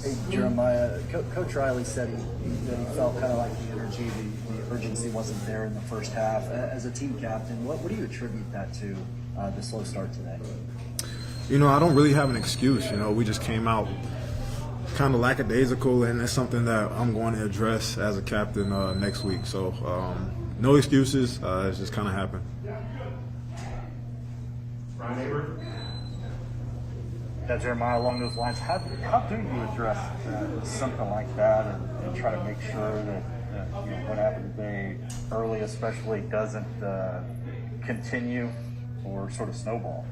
Hey, Jeremiah, Coach Riley said that he felt kind of like the energy, the urgency wasn't there in the first half. As a team captain, what do you attribute that to, the slow start today? I don't really have an excuse. We just came out kind of lackadaisical, and it's something that I'm going to address as a captain next week. So no excuses. It's just kind of happened. Yeah, Jeremiah, along those lines, how do you address something like that and try to make sure that what happened today early especially doesn't continue or sort of snowball?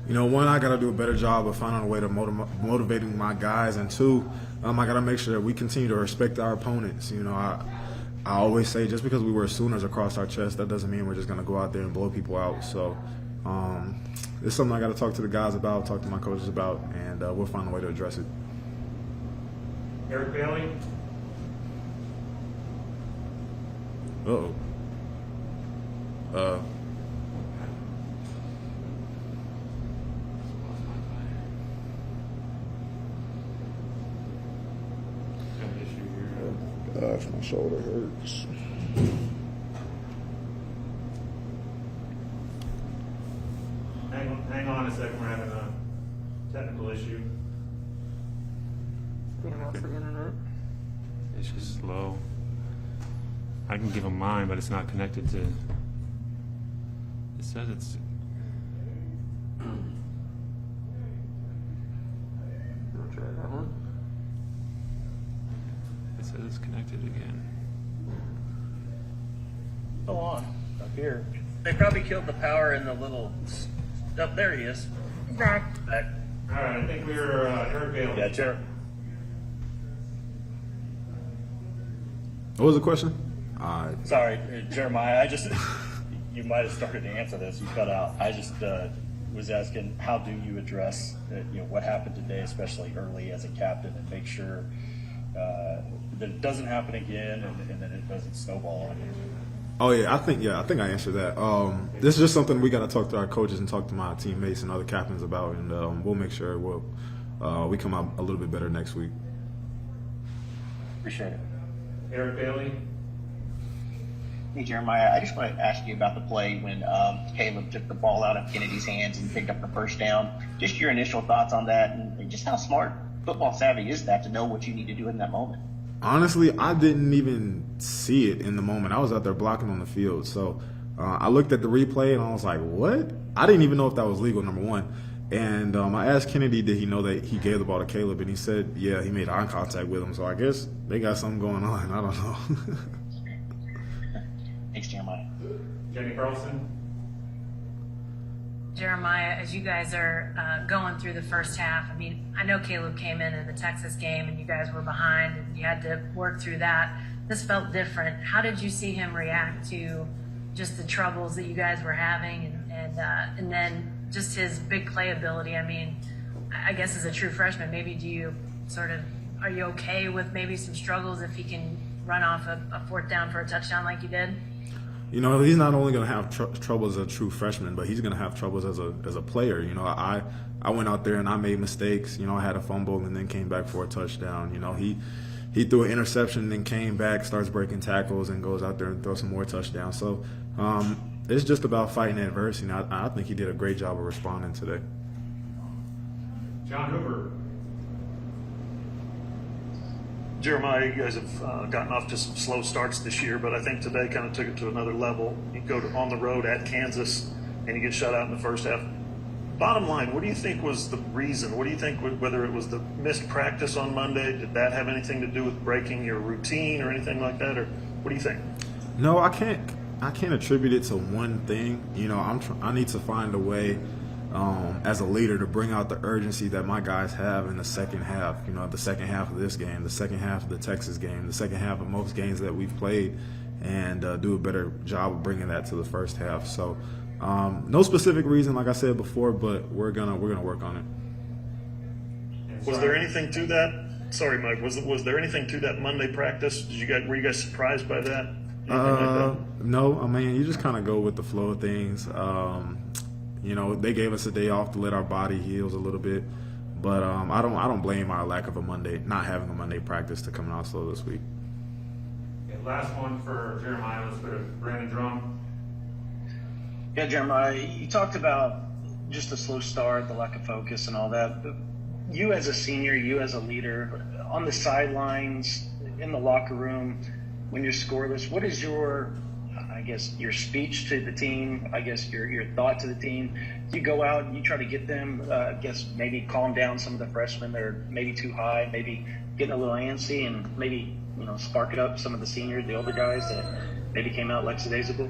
One, I got to do a better job of finding a way to motivating my guys, and two, I got to make sure that we continue to respect our opponents. I always say just because we wear Sooners across our chest, that doesn't mean we're just going to go out there and blow people out. So it's something I got to talk to the guys about, talk to my coaches about, and we'll find a way to address it. Eric Bailey. Uh-oh. Gosh, my shoulder hurts. Hang on a second, we're having a technical issue. Being off the internet. It's just slow. I can give them mine, but it's not connected to. It says it's. You want to try that one? It says it's connected again. Go on, up here. They probably killed the power in the little. Oh, there he is. Back. All right, I think we're Eric Bailey. Yeah, Jerry. What was the question? Sorry, Jeremiah. You might have started to answer this. You cut out. I just was asking, how do you address what happened today, especially early as a captain, and make sure that it doesn't happen again and that it doesn't snowball on you? Oh yeah, I think I answered that. This is just something we got to talk to our coaches and talk to my teammates and other captains about, and we'll make sure we come out a little bit better next week. Appreciate it. Eric Bailey. Hey, Jeremiah, I just want to ask you about the play when Caleb took the ball out of Kennedy's hands and picked up the first down. Just your initial thoughts on that, and just how smart, football savvy is that to know what you need to do in that moment? Honestly, I didn't even see it in the moment. I was out there blocking on the field. So I looked at the replay and I was like, what? I didn't even know if that was legal, number one. And I asked Kennedy, did he know that he gave the ball to Caleb? And he said, yeah, he made eye contact with him. So I guess they got something going on. I don't know. Thanks, Jeremiah. Jenny Carlson. Jeremiah, as you guys are going through the first half, I mean, I know Caleb came in the Texas game and you guys were behind and you had to work through that. This felt different. How did you see him react to just the troubles that you guys were having and then just his big play ability? I mean, I guess as a true freshman, maybe are you okay with maybe some struggles if he can run off a fourth down for a touchdown like you did? He's not only going to have trouble as a true freshman, but he's going to have troubles as a player. I went out there and I made mistakes. I had a fumble and then came back for a touchdown. He threw an interception and then came back, starts breaking tackles, and goes out there and throws some more touchdowns. So it's just about fighting adversity. I think he did a great job of responding today. John Hoover. Jeremiah, you guys have gotten off to some slow starts this year, but I think today kind of took it to another level. You go on the road at Kansas, and you get shut out in the first half. Bottom line, what do you think was the reason? What do you think, whether it was the missed practice on Monday, did that have anything to do with breaking your routine or anything like that, or what do you think? No, I can't attribute it to one thing. I need to find a way as a leader to bring out the urgency that my guys have in the second half. The second half of this game, the second half of the Texas game, the second half of most games that we've played, and do a better job of bringing that to the first half. So no specific reason, like I said before, but we're gonna work on it. Was there anything to that? Sorry, Mike. Was there anything to that Monday practice? Were you guys surprised by that? Like that? No. I mean, you just kind of go with the flow of things. They gave us a day off to let our body heal a little bit. But I don't blame our lack of not having a Monday practice to coming out slow this week. Okay, last one for Jeremiah. Let's go to Brandon Drum. Yeah, Jeremiah, you talked about just the slow start, the lack of focus, and all that. But you as a senior, you as a leader, on the sidelines, in the locker room, when you're scoreless, what is your speech to the team? I guess your thought to the team. You go out and you try to get them. Maybe calm down some of the freshmen. They're maybe too high, maybe getting a little antsy, and maybe spark it up some of the seniors, the older guys that maybe came out lackadaisical.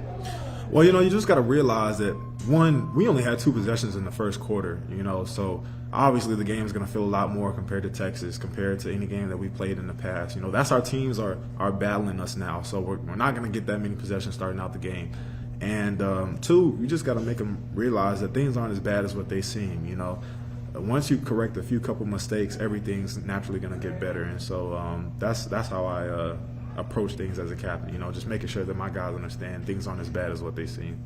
Well, you just got to realize that, one, we only had 2 possessions in the first quarter, so obviously the game is going to feel a lot more compared to Texas, compared to any game that we played in the past. That's our teams are battling us now, so we're not going to get that many possessions starting out the game. And 2, you just got to make them realize that things aren't as bad as what they seem, Once you correct a couple mistakes, everything's naturally going to get better. And so that's how I approach things as a captain, just making sure that my guys understand things aren't as bad as what they seem.